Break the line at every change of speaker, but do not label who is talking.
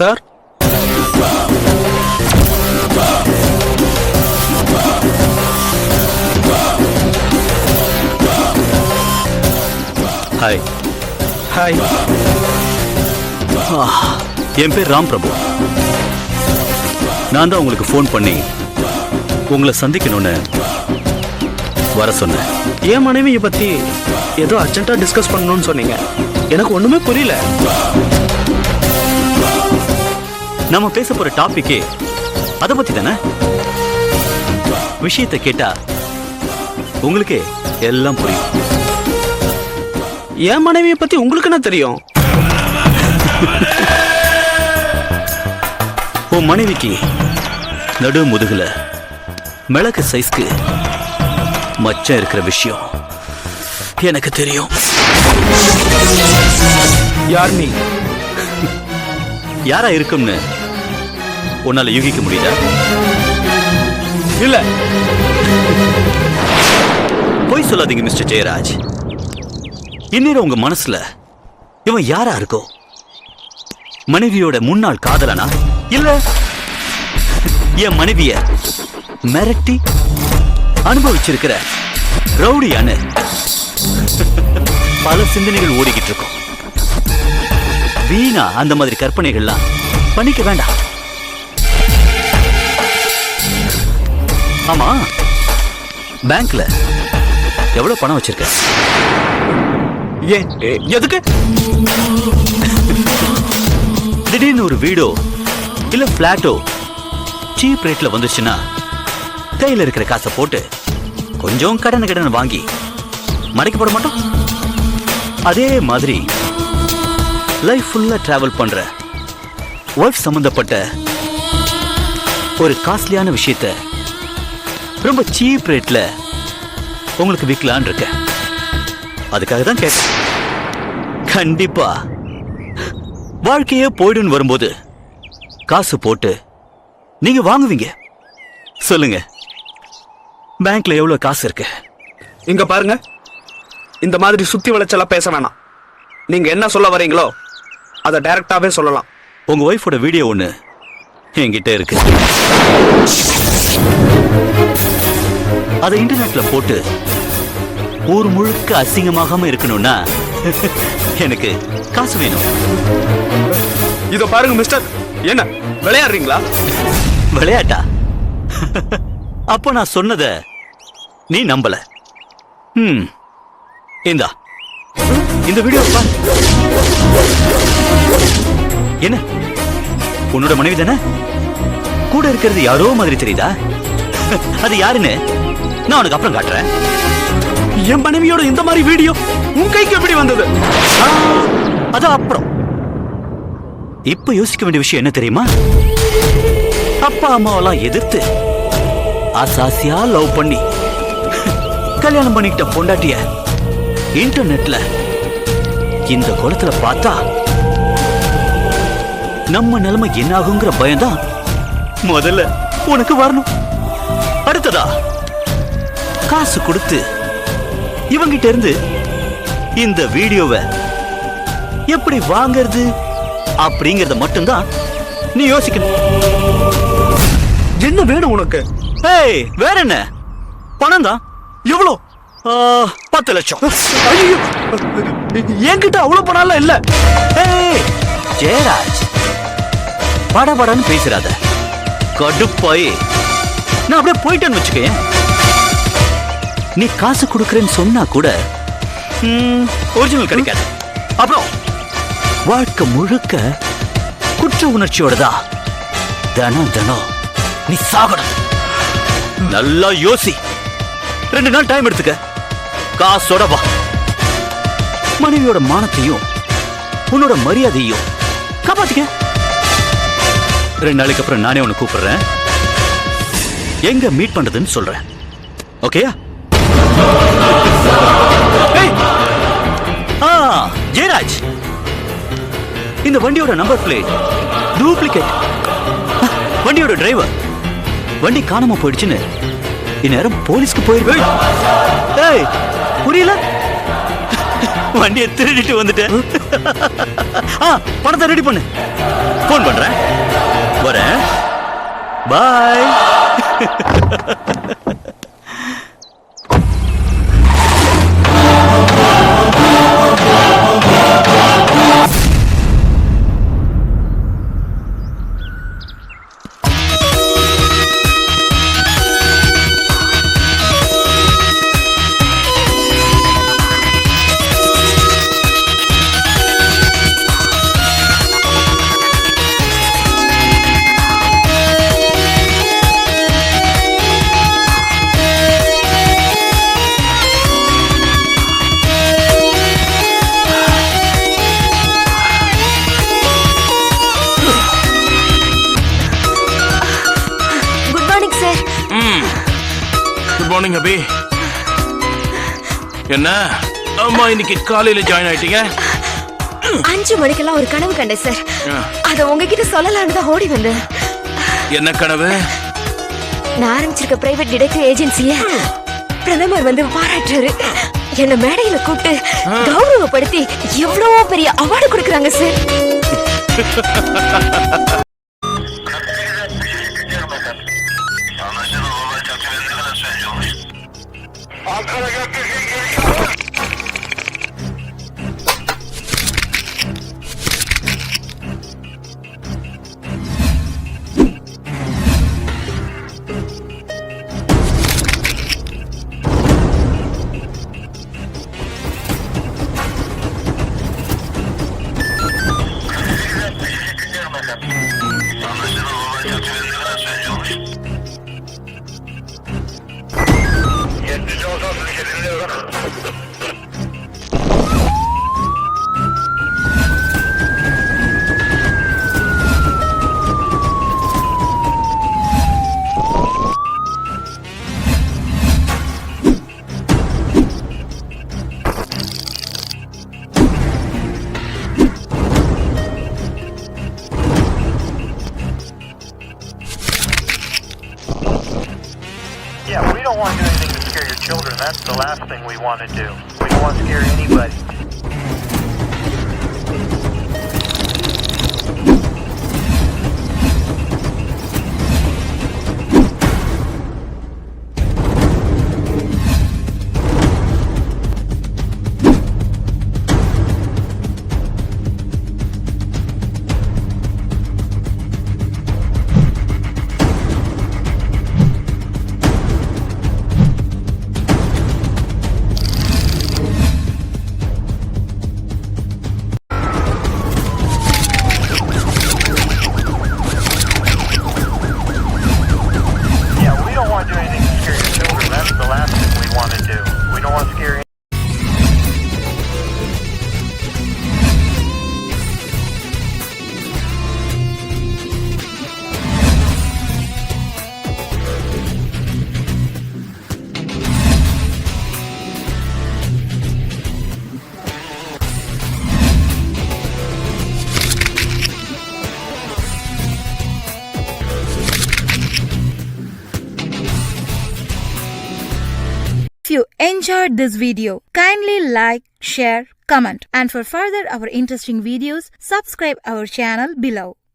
Sir.
Hi.
Hi.
என் பேர் ராம் பிரபு. நான் தான் உங்களுக்கு ஃபோன் பண்ணி உங்களை சந்திக்கணும்னு வர சொன்னேன்.
என் மனைவியை பத்தி ஏதோ அர்ஜென்ட்டா டிஸ்கஸ் பண்ணணும்னு சொன்னீங்க. எனக்கு ஒண்ணுமே புரியல.
நம்ம பேச போற டாபிக்கே அதை பத்தி தானே. விஷயத்தை கேட்டா உங்களுக்கு எல்லாம் புரியும்.
என் மனைவியை பத்தி உங்களுக்கு என்ன தெரியும்?
உன் மனைவிக்கு நடு முதுகுல மிளகு சைஸ்க்கு மச்சம் இருக்கிற விஷயம் எனக்கு தெரியும்.
யார் நீ?
யாரா இருக்கும்னு உன்னால யூகிக்க முடியுதா?
இல்ல.
போய் சொல்லாதீங்க மிஸ்டர் ஜெயராஜ். இந்நேரம் உங்க மனசுல இவன் யாரா இருக்கோ? மனைவியோட முன்னாள் காதலனா, இல்ல என் மனைவிய மிரட்டி அனுபவிச்சிருக்கிற ரவுடியான்னு பல சிந்தனைகள் ஓடிக்கிட்டு இருக்கும். வீணா அந்த மாதிரி கற்பனைகள்லாம் பண்ணிக்க வேண்டாம். ஆமா, பேங்க்ல எவ்வளவு பணம் வச்சிருக்க?
ஏன்? எதுக்கு?
திடீர்னு ஒரு வீடோ இல்ல பிளாட்டோ சீப் ரேட்ல வந்துச்சுன்னா கையில இருக்கிற காசை போட்டு கொஞ்சம் கடன் வாங்கி மடக்கி போட மாட்டோம். அதே மாதிரி லைஃப் ஃபுல்லா டிராவல் பண்ற ஒய்ஃப் சம்பந்தப்பட்ட ஒரு காஸ்ட்லியான விஷயத்த ரொம்ப சீப் ரேட்ல உங்களுக்கு விற்கலான் இருக்க. அதுக்காக தான் கேட்க. கண்டிப்பா வாழ்க்கையே போயிடுன்னு வரும்போது காசு போட்டு நீங்க வாங்குவீங்க. சொல்லுங்க, பேங்க்ல எவ்வளவு காசு இருக்கு?
இங்க பாருங்க, இந்த மாதிரி சுத்தி வளைச்செல்லாம் பேச வேணாம். நீங்க என்ன சொல்ல வரீங்களோ அதை டைரக்டாவே சொல்லலாம்.
உங்க ஒய்ஃபோட வீடியோ ஒண்ணு என்கிட்ட இருக்கு. அதை இன்டர்நெட்ல போட்டு ஊர் முழுக்க அசிங்கமாகாம இருக்கணும்னா எனக்கு காசு வேணும்.
இத பாருங்க மிஸ்டர், என்ன விளையாடுறீங்களா?
விளையாட்டா? அப்ப நான் சொன்னத நீ நம்பல. இந்தா இந்த வீடியோ பாரு. என்ன, உன்னோட மனைவி தானே? கூட இருக்கிறது யாரோ மாதிரி தெரியுதா? அது யாருன்னு நான் உனக்கு அப்புறம் காட்டுறேன்.
என் மனைவியோட இந்த மாதிரி வீடியோ உன் கைக்கு எப்படி வந்தது?
அது அப்புறம். இப்ப யோசிக்க வேண்டிய விஷயம் என்ன தெரியுமா? அப்பா அம்மாவெல்லாம் எதிர்த்து ஆசாசியா லவ் பண்ணி கல்யாணம் பண்ணிக்கிட்ட பொண்டாட்டிய இன்டர்நெட்ல இந்த குளத்துல பார்த்தா நம்ம நிலைமை என்ன ஆகுங்கிற பயம்தான் முதல்ல உனக்கு வரணும். அடுத்ததா காசு கொடுத்து இவங்கிட்ட இருந்து இந்த வீடியோவை எப்படி வாங்கிறது அப்படிங்கறத மட்டும்தான் நீ யோசிக்கணும்.
என்ன வேணும் உனக்கு?
வேற என்ன? பணம் தான்.
எவ்வளோ?
10 லட்சம்.
ஐயோ, என்கிட்ட அவ்வளவு பணம் இல்ல.
ஜெயராஜ், படபடன்னு பேசுறாத. கடுப்பாய் நான் அப்படியே போயிட்டேன்னு வச்சுக்கேன். நீ காசு கொடுக்கறேன்னு சொன்னா கூட ஒரிஜினல் கிடைக்காது. அப்புறம் வாழ்க்கை முழுக்க குற்ற உணர்ச்சியோடதா தினம் தினம் நீ சாகணும். நல்லா யோசி. 2 நாள் டைம் எடுத்துக்க. காசோட வா. மனைவியோட மானத்தையும் உன்னோட மரியாதையும் காப்பாத்திக்க. 2 நாளைக்கு அப்புறம் நானே உன்னை கூப்பிடுறேன். எங்க மீட் பண்றதுன்னு சொல்றேன். ஓகேயா? ஜெயராஜ், இந்த வண்டியோட நம்பர் பிளேட் டூப்ளிகேட். வண்டியோட டிரைவர் வண்டி காணாம போயிடுச்சுன்னு இந்நேரம் போலீஸ்க்கு போயிருக்கு. புரியல? வண்டியை திருடிட்டு வந்துட்டேன். பணத்தை ரெடி பண்ணு. போன் பண்றேன். வரேன். பாய்.
குட் மார்னிங் அபி. என்ன அம்மா இன்னைக்கு காலையில ஜாயின் ஆயிட்டீங்க?
5 மணிக்கெல்லாம் ஒரு கனவு கண்டேன் சார். அத உங்ககிட்ட சொல்லலாம்னு தான் ஓடி வந்தேன்.
என்ன கனவு?
நான் ஆரம்பிச்சிருக்க பிரைவேட் டிடெக்டிவ் ஏஜென்சிய பிரதமர் வந்து பாராட்டுறாரு. என்ன மேடையில கூப்பிட்டு கௌரவப்படுத்தி எவ்வளவோ பெரிய அவார்டு கொடுக்கறாங்க sir.
Yeah, we don't want to do anything to scare your children. That's the last thing we want to do. We don't want to scare anybody.
If you enjoyed this video, kindly like, share, comment, and for further our interesting videos, subscribe our channel below.